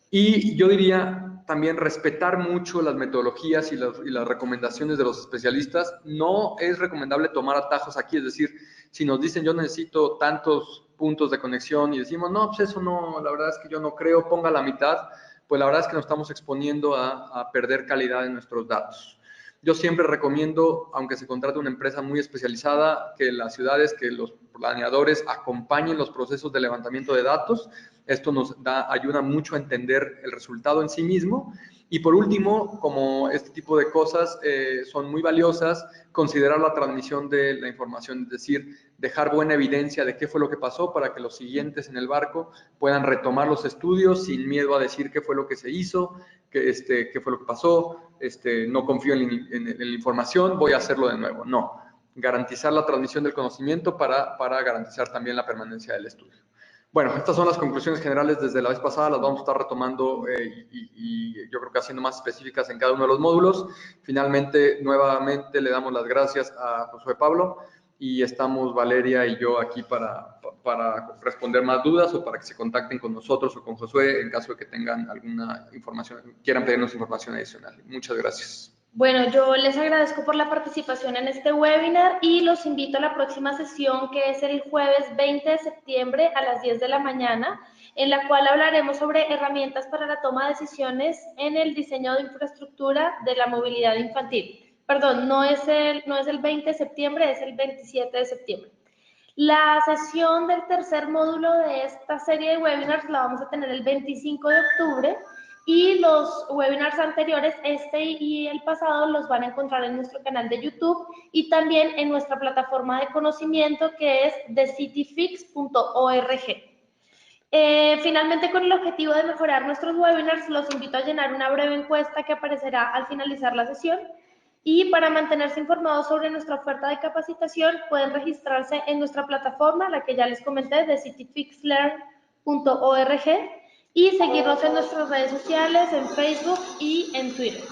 Y yo diría también respetar mucho las metodologías y las recomendaciones de los especialistas. No es recomendable tomar atajos aquí, es decir, si nos dicen yo necesito tantos puntos de conexión y decimos, no, pues eso no, la verdad es que yo no creo, ponga la mitad, pues la verdad es que nos estamos exponiendo a perder calidad en nuestros datos. Yo siempre recomiendo, aunque se contrate una empresa muy especializada, que las ciudades, que los planeadores acompañen los procesos de levantamiento de datos. Esto nos ayuda mucho a entender el resultado en sí mismo. Y por último, como este tipo de cosas son muy valiosas, considerar la transmisión de la información, es decir, dejar buena evidencia de qué fue lo que pasó para que los siguientes en el barco puedan retomar los estudios sin miedo a decir qué fue lo que se hizo, qué fue lo que pasó, no confío en la información, voy a hacerlo de nuevo. No, garantizar la transmisión del conocimiento para garantizar también la permanencia del estudio. Bueno, estas son las conclusiones generales desde la vez pasada, las vamos a estar retomando y yo creo que haciendo más específicas en cada uno de los módulos. Finalmente, nuevamente le damos las gracias a Josué Pablo y estamos Valeria y yo aquí para responder más dudas o para que se contacten con nosotros o con Josué en caso de que tengan alguna información, quieran pedirnos información adicional. Muchas gracias.
Bueno, yo les agradezco por la participación en este webinar y los invito a la próxima sesión, que es el jueves 20 de septiembre a las 10 de la mañana, en la cual hablaremos sobre herramientas para la toma de decisiones en el diseño de infraestructura de la movilidad infantil. Perdón, no es el 20 de septiembre, es el 27 de septiembre. La sesión del tercer módulo de esta serie de webinars la vamos a tener el 25 de octubre. Y los webinars anteriores, este y el pasado, los van a encontrar en nuestro canal de YouTube y también en nuestra plataforma de conocimiento, que es thecityfix.org. Finalmente, con el objetivo de mejorar nuestros webinars, los invito a llenar una breve encuesta que aparecerá al finalizar la sesión. Y para mantenerse informados sobre nuestra oferta de capacitación, pueden registrarse en nuestra plataforma, la que ya les comenté, thecityfixlearn.org, y seguirnos en nuestras redes sociales, en Facebook y en Twitter.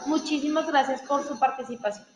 Muchísimas gracias por su participación.